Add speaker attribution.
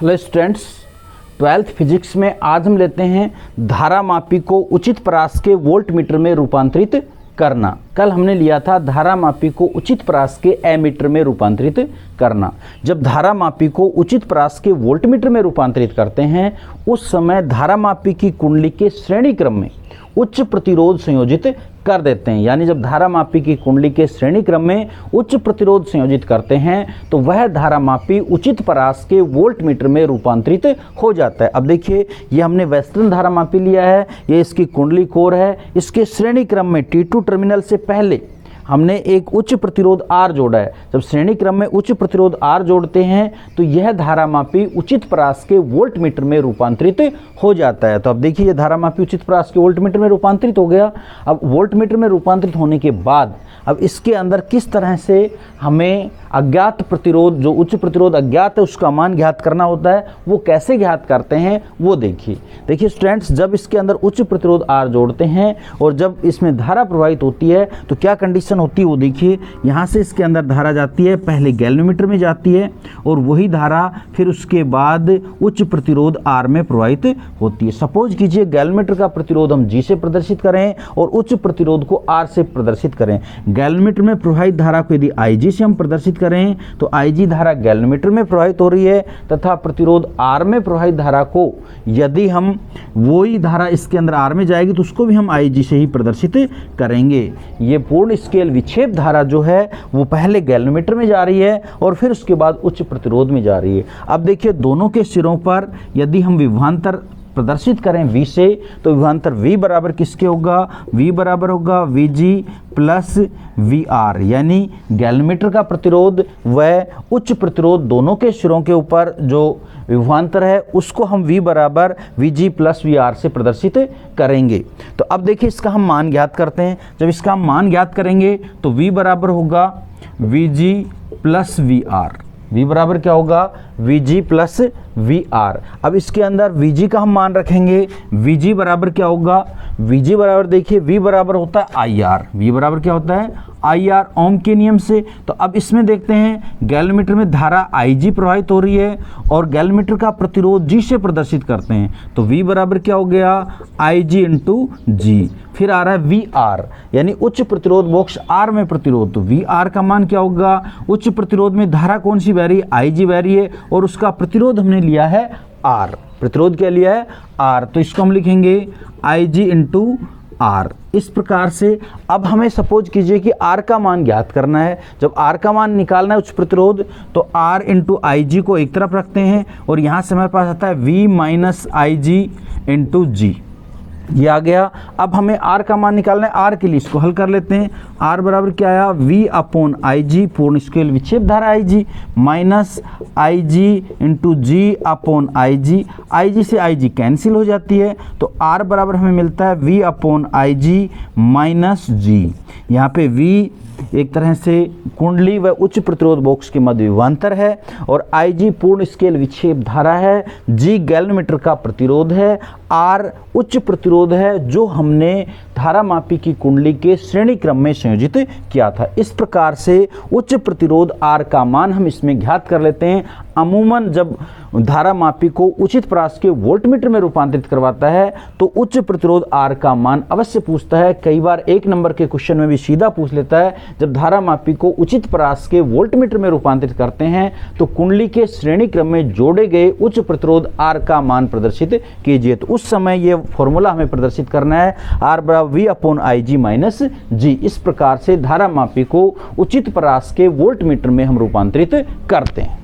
Speaker 1: Hello students, 12th physics में आज हम लेते हैं धारामापी को उचित परास के वोल्टमीटर में रूपांतरित करना। कल हमने लिया था धारामापी को उचित परास के एमीटर में रूपांतरित करना। जब धारामापी को उचित परास के वोल्टमीटर में रूपांतरित करते हैं उस समय धारामापी की कुंडली के श्रेणी क्रम में उच्च प्रतिरोध संयोजित कर देते हैं। यानी जब धारामापी की कुंडली के श्रेणी क्रम में उच्च प्रतिरोध संयोजित करते हैं तो वह धारामापी उचित परास के वोल्टमीटर में रूपांतरित हो जाता है। अब देखिए, ये हमने वेस्टर्न धारामापी लिया है, ये इसकी कुंडली कोर है। इसके श्रेणी क्रम में T2 टर्मिनल से पहले हमने एक उच्च प्रतिरोध R जोड़ा है। जब श्रेणी क्रम में उच्च प्रतिरोध R जोड़ते हैं तो यह धारामापी उचित परास के वोल्टमीटर में रूपांतरित हो जाता है। तो अब देखिए, यह धारामापी उचित परास के वोल्टमीटर में रूपांतरित हो गया। अब वोल्टमीटर में रूपांतरित होने के बाद अब इसके अंदर किस तरह से हमें अज्ञात प्रतिरोध, जो उच्च प्रतिरोध अज्ञात है, उसका मान ज्ञात करना होता है। वो कैसे ज्ञात करते हैं वो देखिए स्टूडेंट्स, जब इसके अंदर उच्च प्रतिरोध R जोड़ते हैं और जब इसमें धारा प्रवाहित होती है तो क्या कंडीशन होती है वो देखिए। यहाँ से इसके अंदर धारा जाती है, पहले गैल्वेनोमीटर में जाती है और वही धारा फिर उसके बाद उच्च प्रतिरोध R में प्रवाहित होती है। सपोज कीजिए गैल्वेनोमीटर का प्रतिरोध हम G से प्रदर्शित करें और उच्च प्रतिरोध को R से प्रदर्शित करें। गैल्वेनोमीटर में प्रवाहित धारा को यदि IG से हम प्रदर्शित करें तो IG धारा गैल्वेनोमीटर में प्रवाहित हो रही है तथा प्रतिरोध R में प्रवाहित धारा को यदि हम वही धारा इसके अंदर R में जाएगी तो उसको भी हम IG से ही प्रदर्शित करेंगे। ये पूर्ण स्केल विक्षेप धारा जो है वो पहले गैल्वेनोमीटर में जा रही है और फिर उसके बाद उच्च प्रतिरोध में जा रही है। अब देखिए, दोनों के सिरों पर यदि हम विभवांतर प्रदर्शित करें V से तो विभवांतर V बराबर किसके होगा? V बराबर होगा VG प्लस VR। यानी गैल्वेनोमीटर का प्रतिरोध व उच्च प्रतिरोध दोनों के सिरों के ऊपर जो विभवांतर है उसको हम V बराबर VG प्लस VR से प्रदर्शित करेंगे। तो अब देखिए, इसका हम मान ज्ञात करते हैं। जब इसका हम मान ज्ञात करेंगे तो V बराबर होगा VG प्लस VR। V बराबर क्या होगा? VG plus VR। अब इसके अंदर VG का हम मान रखेंगे। VG बराबर क्या होगा? VG बराबर देखिए, V बराबर होता है IR। V बराबर क्या होता है? IR, ओम के नियम से। तो अब इसमें देखते हैं, गैल्वेनोमीटर में धारा IG प्रवाहित हो रही है और गैल्वेनोमीटर का प्रतिरोध G से प्रदर्शित करते हैं। तो V बराबर क्या हो गया? IG into G। फिर आ रहा है VR, यानी उच्च प्रतिरोध बॉक्स R में प्रतिरोध। तो VR का मान क्या होगा? उच्च प्रतिरोध में धारा कौन सी बह रही है? IG बह रही है और उसका प्रतिरोध हमने लिया है R। प्रतिरोध क्या लिया है? R। तो इसको हम लिखेंगे IG इंटू R। इस प्रकार से अब हमें सपोज कीजिए कि R का मान ज्ञात करना है। जब R का मान निकालना है उच्च प्रतिरोध तो R इंटू IG को एक तरफ रखते हैं और यहाँ से हमारे पास आता है V minus IG into G। ये आ गया। अब हमें R का मान निकालना है। R के लिए इसको हल कर लेते हैं। R बराबर क्या आया? V अपॉन IG पूर्ण स्केल विक्षेप धारा IG minus IG into G upon IG से IG कैंसिल हो जाती है तो R बराबर हमें मिलता है V upon IG minus G। यहाँ पे V एक तरह से कुंडली व उच्च प्रतिरोध बॉक्स के मध्य विभवांतर है और IG पूर्ण स्केल विक्षेप धारा है, G गैल्वेनोमीटर का प्रतिरोध है, R उच्च प्रतिरोध है जो हमने धारामापी की कुंडली के श्रेणी क्रम में संयोजित किया था। इस प्रकार से उच्च प्रतिरोध R का मान हम इसमें ज्ञात कर लेते हैं। अमूमन जब धारामापी को उचित परास के वोल्टमीटर में रूपांतरित करवाता है तो उच्च प्रतिरोध R का मान अवश्य पूछता है। कई बार 1 नंबर के क्वेश्चन में भी सीधा पूछ लेता है। जब धारामापी को उचित परास के वोल्टमीटर में रूपांतरित करते हैं तो कुंडली के श्रेणी क्रम में जोड़े गए उच्च प्रतिरोध R का मान प्रदर्शित कीजिए। तो उस समय ये फॉर्मूला हमें प्रदर्शित करना है, R बराबर V upon IG minus G। इस प्रकार से धारामापी को उचित परास के वोल्टमीटर में हम रूपांतरित करते हैं।